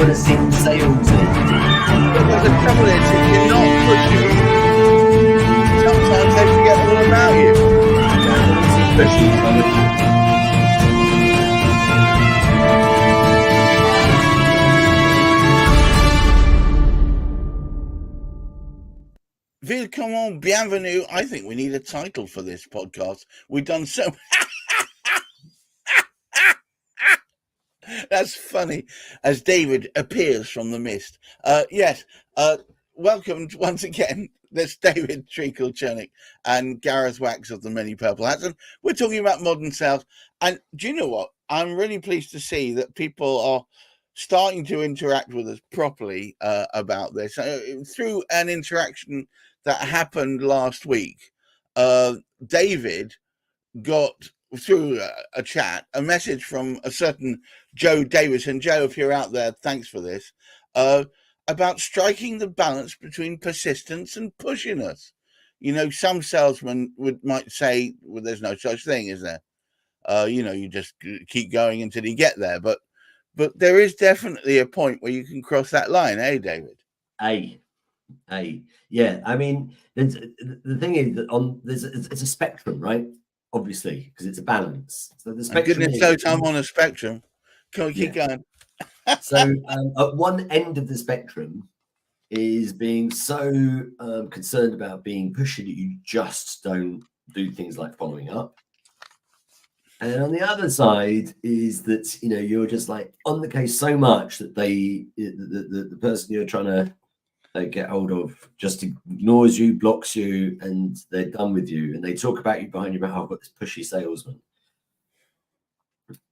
want to seem salesy. But the trouble is, if you're not pushing, sometimes they forget all about you. Willkommen, bienvenue. I think we need a title for this podcast. We've done so. That's funny. As David appears from the mist. Yes. Welcome once again. That's David Chernick and Gareth Wax of the Many Purple Hats. And we're talking about modern sales. And do you know what? I'm really pleased to see that people are starting to interact with us properly about this. Through an interaction that happened last week, David got, through a chat, a message from a certain Joe Davis. And Joe, if you're out there, thanks for this, about striking the balance between persistence and pushiness. You know, some salesmen might say, well, there's no such thing, is there? You just keep going until you get there. But there is definitely a point where you can cross that line, eh, David? Yeah. I mean, the thing is that it's a spectrum, right? Obviously, because it's a balance. So the spectrum. Goodness knows I'm on a spectrum. Can we keep going? So at one end of the spectrum is being so concerned about being pushy that you just don't do things like following up. And on the other side is that, you're just like on the case so much that the person you're trying to get hold of just ignores you, blocks you, and they're done with you. And they talk about you behind your back. I've got this pushy salesman.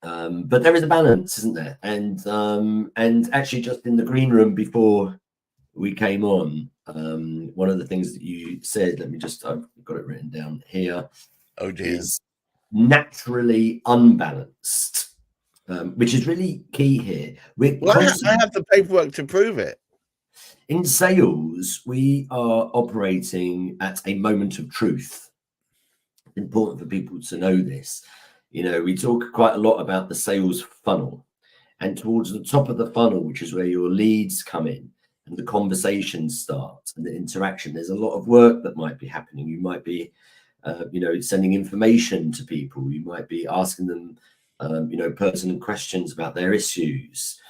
But there is a balance, isn't there? And actually, just in the green room before we came on, one of the things that you said, I've got it written down here. Oh dear. Is naturally unbalanced, which is really key here. I have the paperwork to prove it. In sales, we are operating at a moment of truth. It's important for people to know this. We talk quite a lot about the sales funnel, and towards the top of the funnel, which is where your leads come in and the conversations start and the interaction, there's a lot of work that might be happening. You might be sending information to people. You might be asking them, pertinent questions about their issues.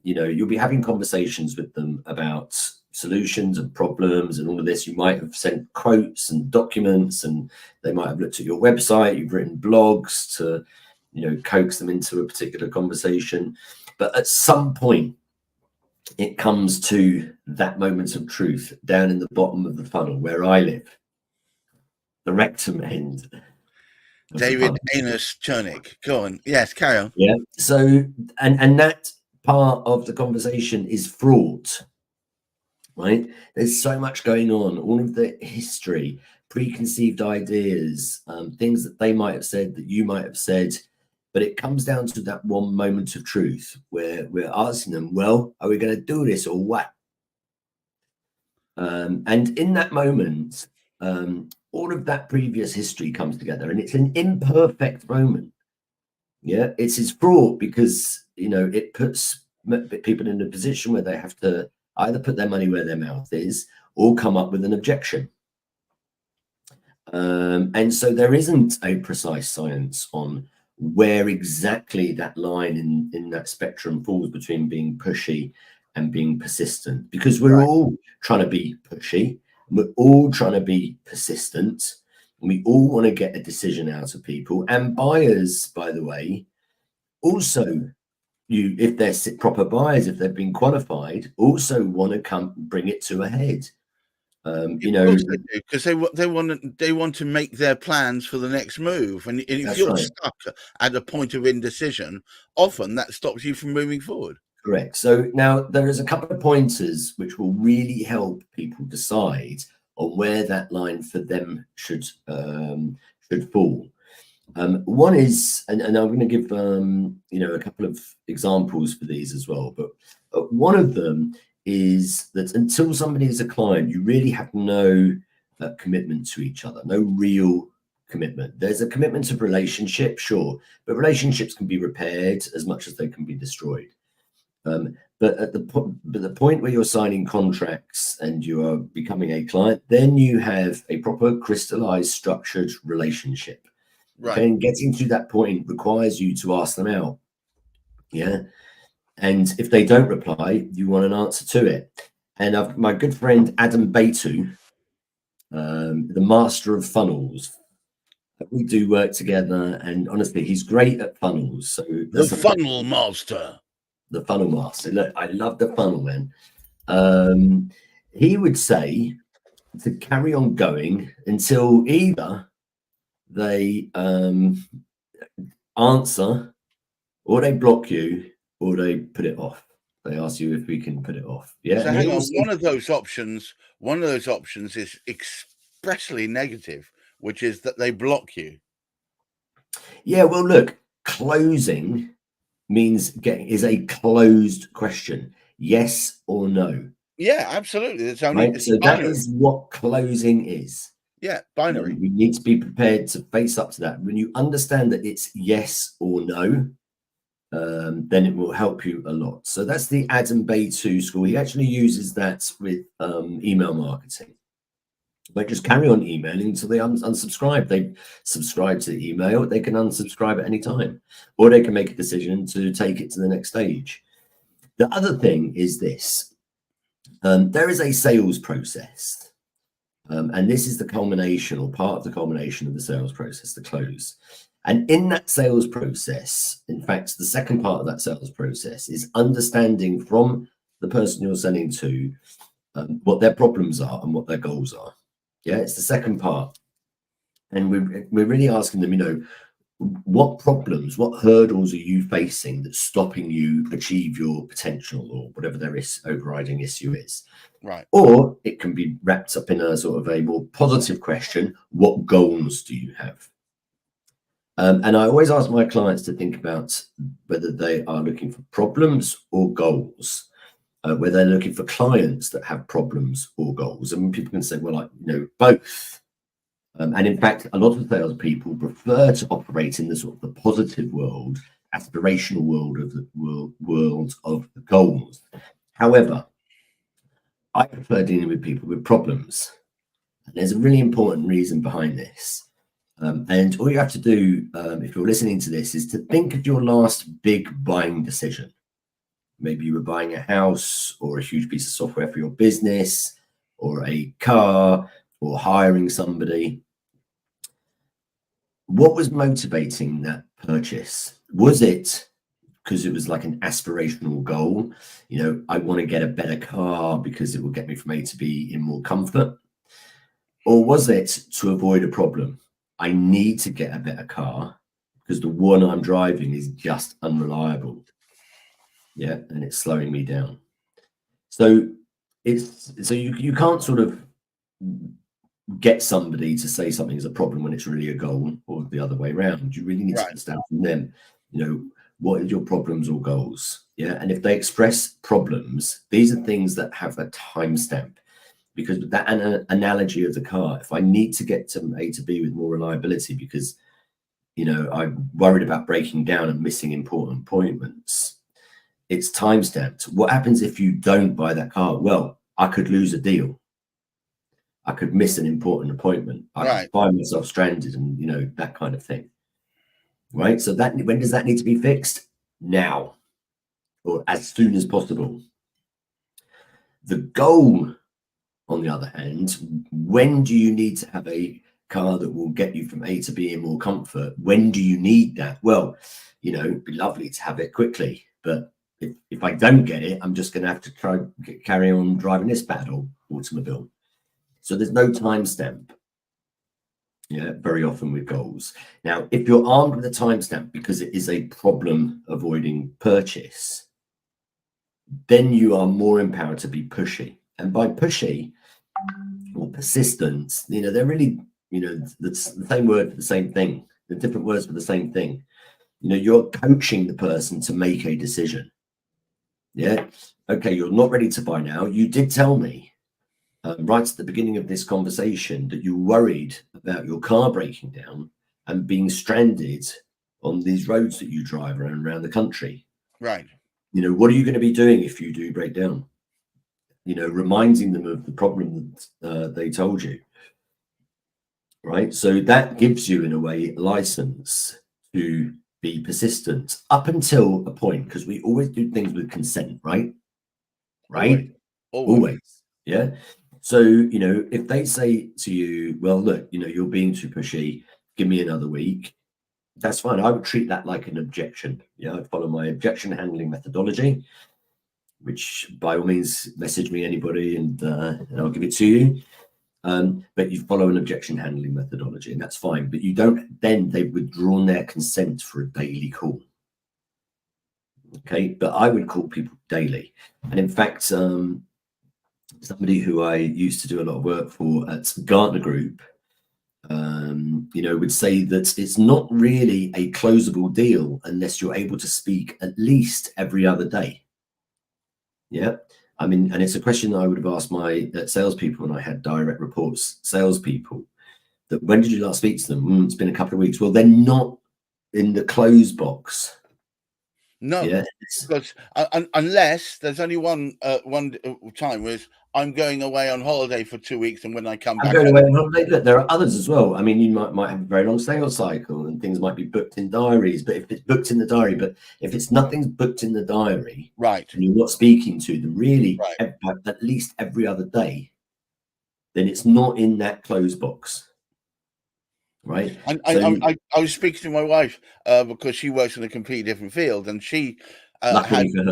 You'll be having conversations with them about solutions and problems and all of this. You might have sent quotes and documents, and they might have looked at your website. You've written blogs to, coax them into a particular conversation. But at some point, it comes to that moment of truth down in the bottom of the funnel where I live. The rectum end. David Chernick. Go on. Yes, carry on. Yeah. So, and that part of the conversation is fraught, right? There's so much going on, all of the history, preconceived ideas, things that they might have said that you might have said, but it comes down to that one moment of truth where we're asking them, well, are we going to do this or what? And in that moment, all of that previous history comes together, and it's an imperfect moment. Yeah, it's fraught because, it puts people in a position where they have to either put their money where their mouth is or come up with an objection. And so there isn't a precise science on where exactly that line in that spectrum falls between being pushy and being persistent, because we're all trying to be pushy. We're all trying to be persistent, and we all want to get a decision out of people. And buyers, by the way, also, if they're proper buyers, if they've been qualified, also want to come bring it to a head. Because they want to make their plans for the next move, and if you're stuck at a point of indecision, often that stops you from moving forward. Correct. So now there is a couple of pointers which will really help people decide on where that line for them should fall. One is, and I'm going to give a couple of examples for these as well. But one of them is that until somebody is a client, you really have no commitment to each other, no real commitment. There's a commitment of relationship, sure, but relationships can be repaired as much as they can be destroyed. But at the point where you're signing contracts and you are becoming a client, then you have a proper crystallized, structured relationship. Right. Okay, and getting to that point requires you to ask them out. Yeah. And if they don't reply, you want an answer to it. And my good friend Adam Batu, the master of funnels, we do work together, and honestly, he's great at funnels. So The funnel master. The funnel master. Look, I love the funnel, man. He would say to carry on going until either they answer, or they block you, or they put it off. They ask you if we can put it off. Yeah. So hang on, one of those options is expressly negative, which is that they block you. Yeah, well, look, closing is a closed question. Yes or no. Yeah, absolutely. It's only right? So that is what closing is. Yeah, binary. You need to be prepared to face up to that. When you understand that it's yes or no, then it will help you a lot. So that's the Adam Batu school. He actually uses that with email marketing. They just carry on emailing until they unsubscribe. They subscribe to the email. They can unsubscribe at any time, or they can make a decision to take it to the next stage. The other thing is this. There is a sales process, and this is the culmination or part of the culmination of the sales process, the close. And in that sales process, in fact, the second part of that sales process is understanding from the person you're selling to what their problems are and what their goals are. Yeah, it's the second part. And we're really asking them, what problems, what hurdles are you facing that's stopping you achieve your potential, or whatever their overriding issue is. Right. Or it can be wrapped up in a sort of a more positive question: what goals do you have? And I always ask my clients to think about whether they are looking for problems or goals, whether they're looking for clients that have problems or goals. And people can say, well, both. And in fact, a lot of salespeople prefer to operate in the sort of the positive world, aspirational world of the world of the goals. However, I prefer dealing with people with problems. And there's a really important reason behind this. And all you have to do, if you're listening to this, is to think of your last big buying decision. Maybe you were buying a house, or a huge piece of software for your business, or a car, or hiring somebody. What was motivating that purchase? Was it because it was like an aspirational goal? I want to get a better car because it will get me from A to B in more comfort. Or was it to avoid a problem? I need to get a better car because the one I'm driving is just unreliable. Yeah, and it's slowing me down. So you can't sort of get somebody to say something is a problem when it's really a goal, or the other way around. You really need to understand from them, what are your problems or goals? Yeah, and if they express problems, these are things that have a timestamp. Because with that analogy of the car, if I need to get to A to B with more reliability because, I'm worried about breaking down and missing important appointments, it's timestamped. What happens if you don't buy that car? Well, I could lose a deal. I could miss an important appointment. I could find myself stranded and, that kind of thing. Right? So when does that need to be fixed? Now, or as soon as possible. The goal, on the other hand, when do you need to have a car that will get you from A to B in more comfort? When do you need that? Well, it'd be lovely to have it quickly, but if I don't get it, I'm just going to have to carry on driving this bad old automobile. So there's no timestamp. Yeah, very often with goals. Now, if you're armed with a timestamp because it is a problem avoiding purchase, then you are more empowered to be pushy. And by pushy or persistence, they're really, the same word for the same thing. They're different words for the same thing. You're coaching the person to make a decision. Yeah. Okay, you're not ready to buy now. You did tell me right at the beginning of this conversation that you're worried about your car breaking down and being stranded on these roads that you drive around the country. Right. You know, what are you going to be doing if you do break down? You know, reminding them of the problem that they told you, right? So that gives you, in a way, license to be persistent up until a point, because we always do things with consent, right? Right? Always. Yeah. So, you know, if they say to you, well, look, you know, you're being too pushy, give me another week, that's fine. I would treat that like an objection. Yeah, I'd follow my objection handling methodology, which by all means message me, anybody, and I'll give it to you. But you follow an objection handling methodology, and that's fine. But you don't, then they've withdrawn their consent for a daily call. Okay, but I would call people daily. And in fact, somebody who I used to do a lot of work for at Gartner Group, you know, would say that it's not really a closable deal unless you're able to speak at least every other day. Yeah. I mean, and it's a question that I would have asked my salespeople when I had direct reports, salespeople, that when did you last speak to them? It's been a couple of weeks. Well, they're not in the close box. No, yeah, because unless there's only one time where I'm going away on holiday for 2 weeks, and when I come back, I'm going away on holiday. Look, there are others as well. I mean, you might have a very long sales cycle, and things might be booked in diaries. But if it's booked in the diary, but if it's nothing's booked in the diary, right, and you're not speaking to them really right, at least every other day, then it's not in that close box. Right. I was speaking to my wife because she works in a completely different field, and she luckily for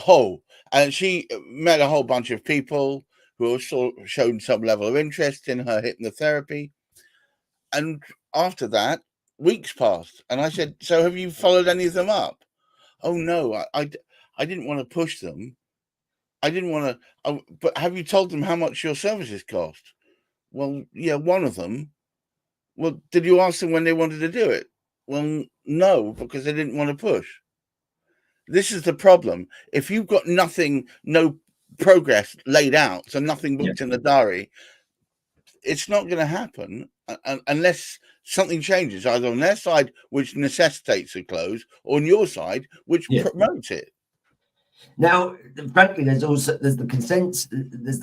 her, and she met a whole bunch of people who also shown some level of interest in her hypnotherapy. And after that, weeks passed, and I said, "So have you followed any of them up?" "Oh no, I didn't want to push them. I didn't want to. But have you told them how much your services cost?" "Well, yeah, one of them." "Well, did you ask them when they wanted to do it?" "Well, no, because they didn't want to push." This is the problem. If you've got nothing, no progress laid out, so nothing booked in the diary, it's not going to happen unless something changes, either on their side, which necessitates a close, or on your side, which promotes it. Now, frankly, there's the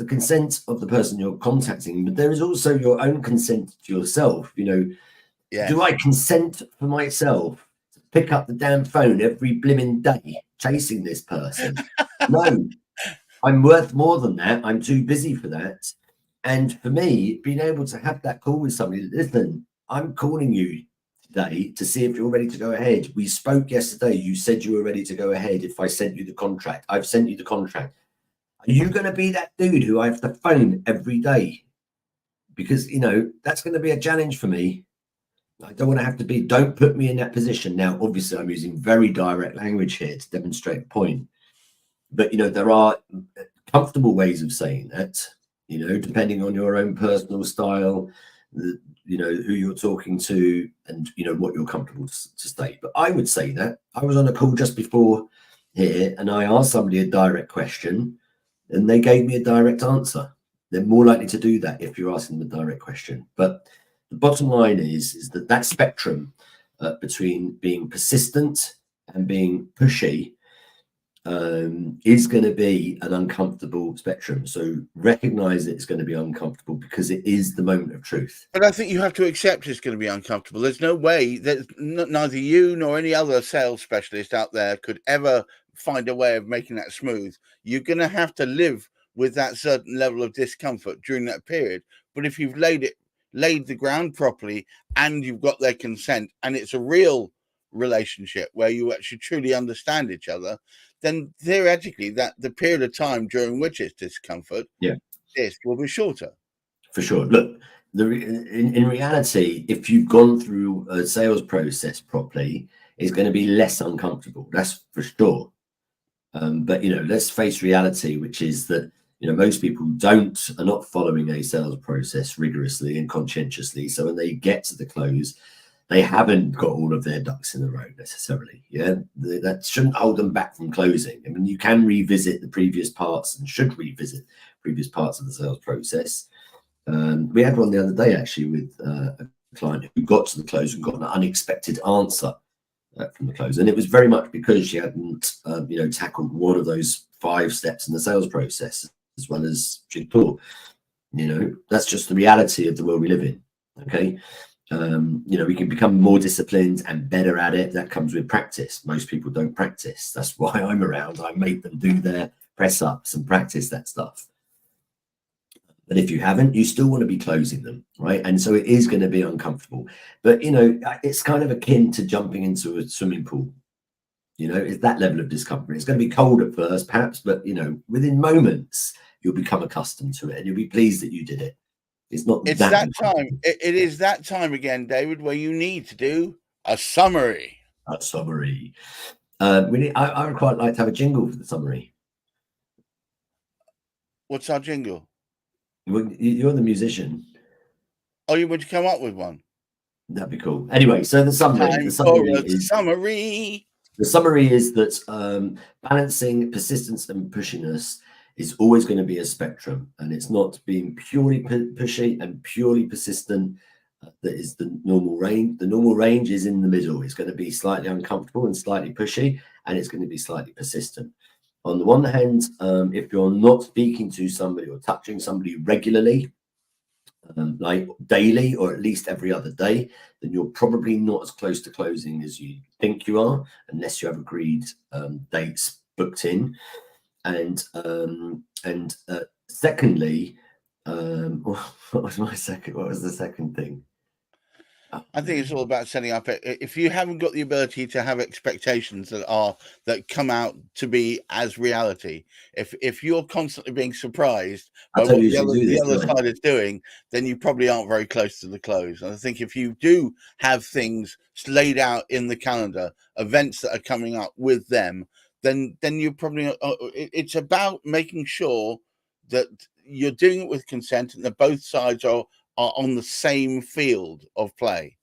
consent of the person you're contacting, but there is also your own consent to yourself. You know, do I consent for myself to pick up the damn phone every blimmin' day chasing this person? No, I'm worth more than that. I'm too busy for that. And for me, being able to have that call with somebody, listen, I'm calling you today to see if you're ready to go ahead. We spoke yesterday. You said you were ready to go ahead. If I sent you the contract, I've sent you the contract. Are you going to be that dude who I have to phone every day? Because, you know, that's going to be a challenge for me. I don't want to have to be, don't put me in that position. Now, obviously, I'm using very direct language here to demonstrate a point. But, you know, there are comfortable ways of saying that, you know, depending on your own personal style, you know, who you're talking to, and, you know, what you're comfortable to state. But I would say that I was on a call just before here, and I asked somebody a direct question, and they gave me a direct answer. They're more likely to do that if you're asking them a direct question. But the bottom line is that spectrum between being persistent and being pushy is going to be an uncomfortable spectrum. So recognize it's going to be uncomfortable because it is the moment of truth. But I think you have to accept it's going to be uncomfortable. There's no way that neither you nor any other sales specialist out there could ever find a way of making that smooth. You're going to have to live with that certain level of discomfort during that period. But if you've laid the ground properly, and you've got their consent, and it's a real relationship where you actually truly understand each other, then theoretically that the period of time during which it's discomfort will be shorter. For sure. Look, in reality, if you've gone through a sales process properly, it's going to be less uncomfortable. That's for sure. But, you know, let's face reality, which is that, you know, most people are not following a sales process rigorously and conscientiously. So when they get to the close, they haven't got all of their ducks in a row necessarily. Yeah, that shouldn't hold them back from closing. I mean, you can revisit the previous parts and should revisit previous parts of the sales process. We had one the other day actually with a client who got to the close and got an unexpected answer from the close. And it was very much because she hadn't, tackled one of those 5 steps in the sales process as well as she thought. That's just the reality of the world we live in. Okay. We can become more disciplined and better at it. That comes with practice. Most people don't practice. That's why I'm around. I make them do their press ups and practice that stuff. But if you haven't, you still want to be closing them, right? And so it is going to be uncomfortable. But, it's kind of akin to jumping into a swimming pool. It's that level of discomfort. It's going to be cold at first, perhaps, but, within moments, you'll become accustomed to it and you'll be pleased that you did it. It's that time. It is that time again, David, where you need to do a summary. A summary. I would quite like to have a jingle for the summary. What's our jingle? You're the musician. Oh, you want to come up with one? That'd be cool. Anyway, so the summary is that balancing persistence and pushiness is always going to be a spectrum, and it's not being purely pushy and purely persistent that is the normal range. The normal range is in the middle. It's going to be slightly uncomfortable and slightly pushy, and it's going to be slightly persistent. On the one hand, if you're not speaking to somebody or touching somebody regularly, like daily or at least every other day, then you're probably not as close to closing as you think you are, unless you have agreed dates booked in. And secondly, what was the second thing? I think it's all about setting up. If you haven't got the ability to have expectations that come out to be as reality, if you're constantly being surprised by what the other side is doing, then you probably aren't very close to the close. And I think if you do have things laid out in the calendar, events that are coming up with them, then you probably it's about making sure that you're doing it with consent and that both sides are on the same field of play.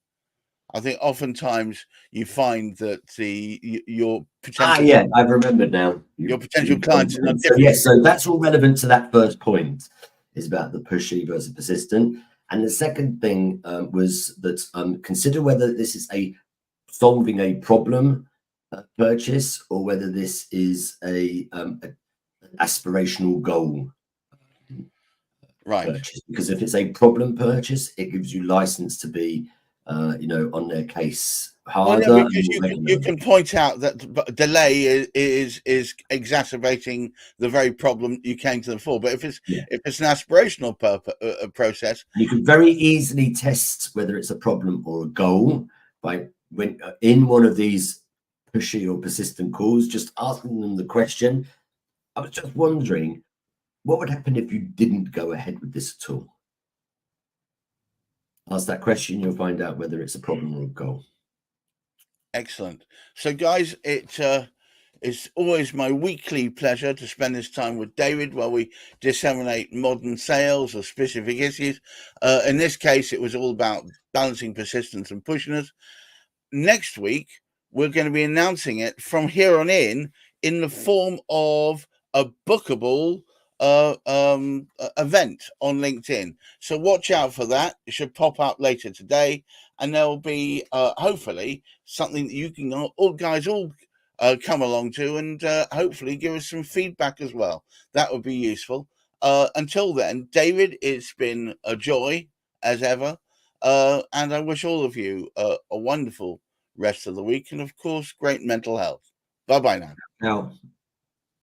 I think oftentimes you find that your potential I've remembered now. Your potential clients are different. So, yes, so that's all relevant to that first point, is about the pushy versus persistent. And the second thing was that consider whether this is solving a problem purchase or whether this is an aspirational goal. Right. Purchase. Because if it's a problem purchase, it gives you license to be on their case harder. Well, because you can point out that delay is exacerbating the very problem you came to them for. But if it's an aspirational process, you can very easily test whether it's a problem or a goal by when in one of these pushy or persistent calls, just asking them the question. I was just wondering, what would happen if you didn't go ahead with this at all? Ask that question, you'll find out whether it's a problem or a goal. Excellent. So, guys, it's always my weekly pleasure to spend this time with David while we disseminate modern sales or specific issues. In this case, it was all about balancing persistence and pushiness. Next week, we're going to be announcing it from here on in the form of a bookable event on LinkedIn. So watch out for that. It should pop up later today, and there'll be hopefully something that you can all come along to, and hopefully give us some feedback as well. That would be useful. Until then, David, it's been a joy as ever, and I wish all of you a wonderful rest of the week, and of course, great mental health. Bye bye now.